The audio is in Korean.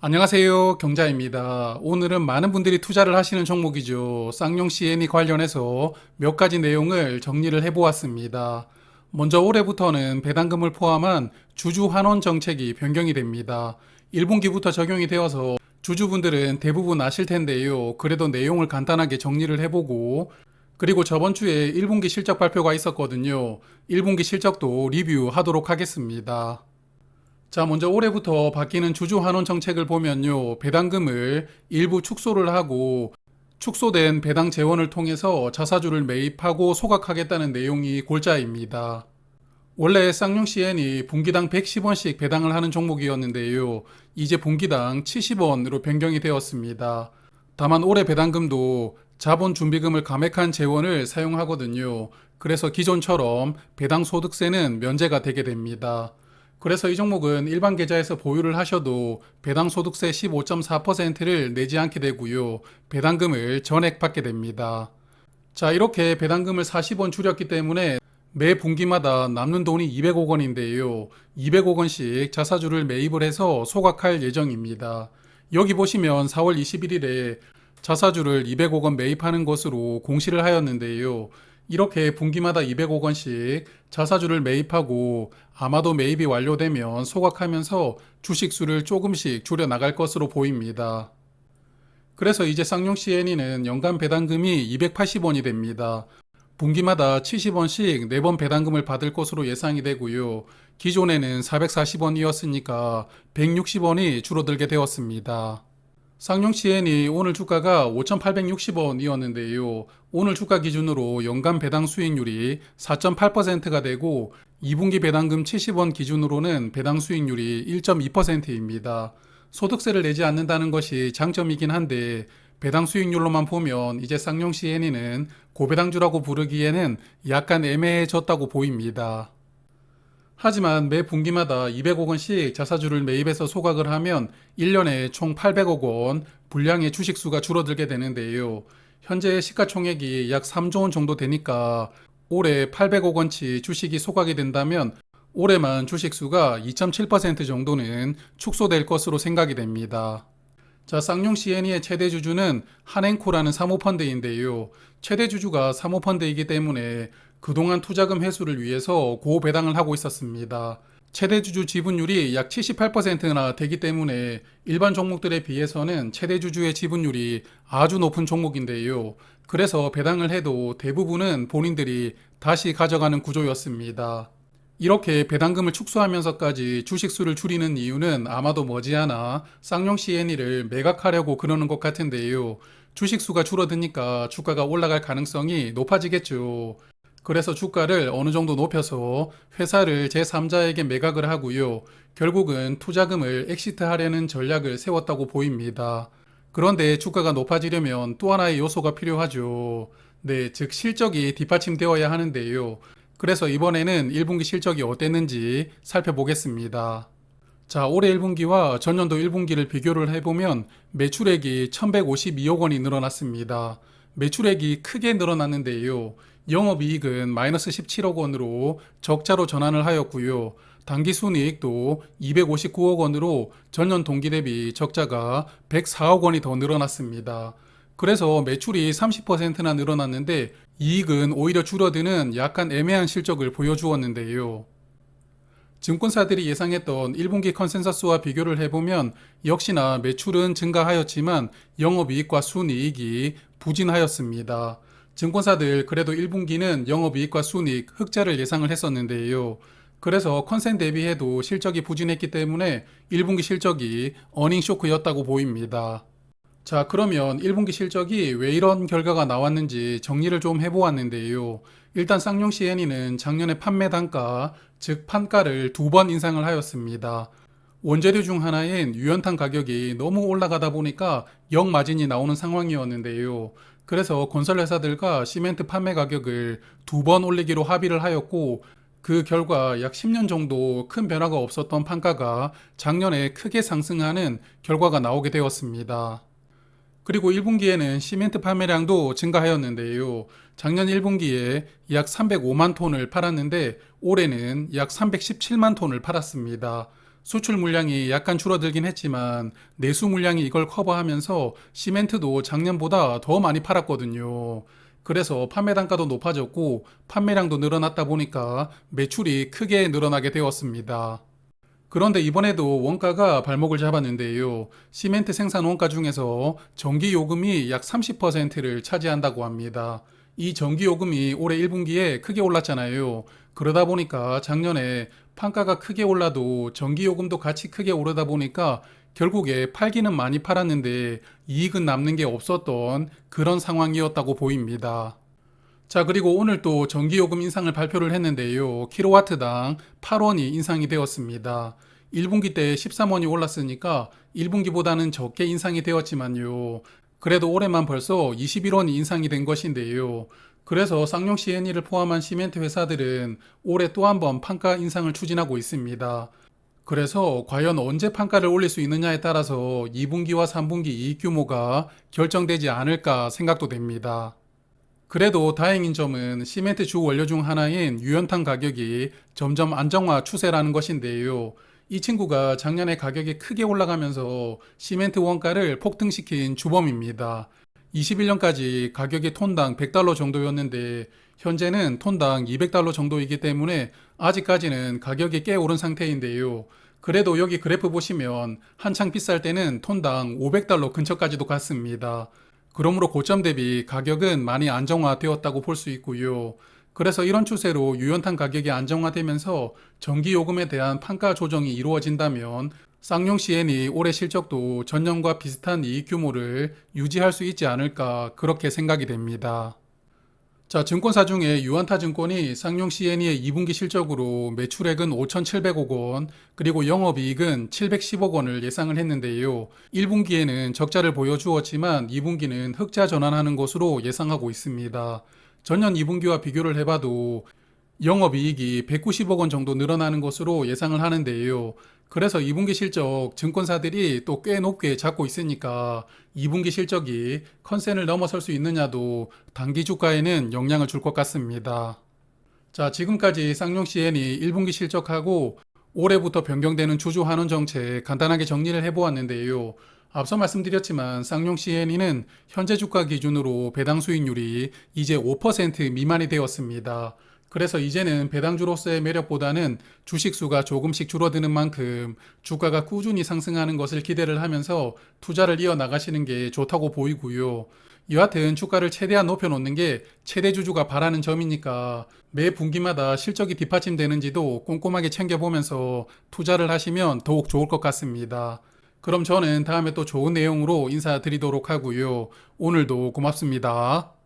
안녕하세요. 경자입니다. 오늘은 많은 분들이 투자를 하시는 종목이죠. 쌍용 CNE 관련해서 몇 가지 내용을 정리를 해보았습니다. 먼저 올해부터는 배당금을 포함한 주주 환원 정책이 변경이 됩니다. 1분기부터 적용이 되어서 주주분들은 대부분 아실 텐데요. 그래도 내용을 간단하게 정리를 해보고 그리고 저번 주에 1분기 실적 발표가 있었거든요. 1분기 실적도 리뷰하도록 하겠습니다. 자, 먼저 올해부터 바뀌는 주주 환원 정책을 보면요. 배당금을 일부 축소를 하고 축소된 배당 재원을 통해서 자사주를 매입하고 소각하겠다는 내용이 골자입니다. 원래 쌍용 CN이 분기당 110원씩 배당을 하는 종목이었는데요. 이제 분기당 70원으로 변경이 되었습니다. 다만 올해 배당금도 자본 준비금을 감액한 재원을 사용하거든요. 그래서 기존처럼 배당 소득세는 면제가 되게 됩니다. 그래서 이 종목은 일반 계좌에서 보유를 하셔도 배당 소득세 15.4%를 내지 않게 되고요. 배당금을 전액 받게 됩니다. 자, 이렇게 배당금을 40원 줄였기 때문에 매 분기마다 남는 돈이 200억 원인데요. 200억 원씩 자사주를 매입을 해서 소각할 예정입니다. 여기 보시면 4월 21일에 자사주를 200억 원 매입하는 것으로 공시를 하였는데요. 이렇게 분기마다 200억 원씩 자사주를 매입하고 아마도 매입이 완료되면 소각하면서 주식수를 조금씩 줄여 나갈 것으로 보입니다. 그래서 이제 쌍용 CNE는 연간 배당금이 280원이 됩니다. 분기마다 70원씩 4번 배당금을 받을 것으로 예상이 되고요. 기존에는 440원이었으니까 160원이 줄어들게 되었습니다. 쌍용 CN이 오늘 주가가 5,860원이었는데요. 오늘 주가 기준으로 연간 배당 수익률이 4.8%가 되고 2분기 배당금 70원 기준으로는 배당 수익률이 1.2%입니다. 소득세를 내지 않는다는 것이 장점이긴 한데 배당 수익률로만 보면 이제 쌍용 CN이는 고배당주라고 부르기에는 약간 애매해졌다고 보입니다. 하지만 매 분기마다 200억 원씩 자사주를 매입해서 소각을 하면 1년에 총 800억 원 분량의 주식수가 줄어들게 되는데요. 현재 시가총액이 약 3조 원 정도 되니까 올해 800억 원치 주식이 소각이 된다면 올해만 주식수가 2.7% 정도는 축소될 것으로 생각이 됩니다. 자, 쌍용 CNE의 최대 주주는 한행코라는 사모펀드인데요. 최대 주주가 사모펀드이기 때문에 그동안 투자금 회수를 위해서 고배당을 하고 있었습니다. 최대 주주 지분율이 약 78%나 되기 때문에 일반 종목들에 비해서는 최대 주주의 지분율이 아주 높은 종목인데요. 그래서 배당을 해도 대부분은 본인들이 다시 가져가는 구조였습니다. 이렇게 배당금을 축소하면서까지 주식수를 줄이는 이유는 아마도 머지않아 쌍용 CNE를 매각하려고 그러는 것 같은데요. 주식수가 줄어드니까 주가가 올라갈 가능성이 높아지겠죠. 그래서 주가를 어느 정도 높여서 회사를 제3자에게 매각을 하고요. 결국은 투자금을 엑시트하려는 전략을 세웠다고 보입니다. 그런데 주가가 높아지려면 또 하나의 요소가 필요하죠. 네, 즉 실적이 뒷받침되어야 하는데요. 그래서 이번에는 1분기 실적이 어땠는지 살펴보겠습니다. 자, 올해 1분기와 전년도 1분기를 비교를 해보면 매출액이 1152억 원이 늘어났습니다. 매출액이 크게 늘어났는데요. 영업이익은 마이너스 17억 원으로 적자로 전환을 하였고요. 당기순이익도 259억 원으로 전년 동기 대비 적자가 104억 원이 더 늘어났습니다. 그래서 매출이 30%나 늘어났는데 이익은 오히려 줄어드는 약간 애매한 실적을 보여주었는데요. 증권사들이 예상했던 1분기 컨센서스와 비교를 해보면 역시나 매출은 증가하였지만 영업이익과 순이익이 부진하였습니다. 증권사들 그래도 1분기는 영업이익과 순이익 흑자를 예상을 했었는데요. 그래서 컨센 대비해도 실적이 부진했기 때문에 1분기 실적이 어닝 쇼크였다고 보입니다. 자, 그러면 1분기 실적이 왜 이런 결과가 나왔는지 정리를 좀 해보았는데요. 일단 쌍용 CNE는 작년에 판매 단가, 즉 판가를 2번 인상을 하였습니다. 원재료 중 하나인 유연탄 가격이 너무 올라가다 보니까 역마진이 나오는 상황이었는데요. 그래서 건설회사들과 시멘트 판매 가격을 2번 올리기로 합의를 하였고 그 결과 약 10년 정도 큰 변화가 없었던 판가가 작년에 크게 상승하는 결과가 나오게 되었습니다. 그리고 1분기에는 시멘트 판매량도 증가하였는데요. 작년 1분기에 약 305만 톤을 팔았는데 올해는 약 317만 톤을 팔았습니다. 수출 물량이 약간 줄어들긴 했지만 내수 물량이 이걸 커버하면서 시멘트도 작년보다 더 많이 팔았거든요. 그래서 판매 단가도 높아졌고 판매량도 늘어났다 보니까 매출이 크게 늘어나게 되었습니다. 그런데 이번에도 원가가 발목을 잡았는데요. 시멘트 생산 원가 중에서 전기 요금이 약 30%를 차지한다고 합니다. 이 전기 요금이 올해 1분기에 크게 올랐잖아요. 그러다 보니까 작년에 판가가 크게 올라도 전기 요금도 같이 크게 오르다 보니까 결국에 팔기는 많이 팔았는데 이익은 남는 게 없었던 그런 상황이었다고 보입니다. 자, 그리고 오늘 또 전기요금 인상을 발표를 했는데요. 킬로와트당 8원이 인상이 되었습니다. 1분기 때 13원이 올랐으니까 1분기보다는 적게 인상이 되었지만요. 그래도 올해만 벌써 21원이 인상이 된 것인데요. 그래서 쌍용 CNE를 포함한 시멘트 회사들은 올해 또 한 번 판가 인상을 추진하고 있습니다. 그래서 과연 언제 판가를 올릴 수 있느냐에 따라서 2분기와 3분기 이익 규모가 결정되지 않을까 생각도 됩니다. 그래도 다행인 점은 시멘트 주 원료 중 하나인 유연탄 가격이 점점 안정화 추세라는 것인데요. 이 친구가 작년에 가격이 크게 올라가면서 시멘트 원가를 폭등시킨 주범입니다. 21년까지 가격이 톤당 100달러 정도였는데 현재는 톤당 200달러 정도이기 때문에 아직까지는 가격이 꽤 오른 상태인데요. 그래도 여기 그래프 보시면 한창 비쌀 때는 톤당 500달러 근처까지도 갔습니다. 그러므로 고점 대비 가격은 많이 안정화되었다고 볼 수 있고요. 그래서 이런 추세로 유연탄 가격이 안정화되면서 전기요금에 대한 판가 조정이 이루어진다면 쌍용 CN이 올해 실적도 전년과 비슷한 이익 규모를 유지할 수 있지 않을까 그렇게 생각이 됩니다. 자, 증권사 중에 유안타 증권이 쌍용 CNE의 2분기 실적으로 매출액은 5,700억 원, 그리고 영업이익은 710억 원을 예상을 했는데요. 1분기에는 적자를 보여주었지만 2분기는 흑자 전환하는 것으로 예상하고 있습니다. 전년 2분기와 비교를 해봐도 영업이익이 190억 원 정도 늘어나는 것으로 예상을 하는데요. 그래서 2분기 실적 증권사들이 또 꽤 높게 잡고 있으니까 2분기 실적이 컨센을 넘어설 수 있느냐도 단기 주가에는 영향을 줄 것 같습니다. 자, 지금까지 쌍용 CN이 1분기 실적하고 올해부터 변경되는 주주 환원 정책 간단하게 정리를 해보았는데요. 앞서 말씀드렸지만 쌍용 CNE는 현재 주가 기준으로 배당 수익률이 이제 5% 미만이 되었습니다. 그래서 이제는 배당주로서의 매력보다는 주식수가 조금씩 줄어드는 만큼 주가가 꾸준히 상승하는 것을 기대를 하면서 투자를 이어나가시는 게 좋다고 보이고요. 여하튼 주가를 최대한 높여놓는 게 최대 주주가 바라는 점이니까 매 분기마다 실적이 뒷받침되는지도 꼼꼼하게 챙겨보면서 투자를 하시면 더욱 좋을 것 같습니다. 그럼 저는 다음에 또 좋은 내용으로 인사드리도록 하고요. 오늘도 고맙습니다.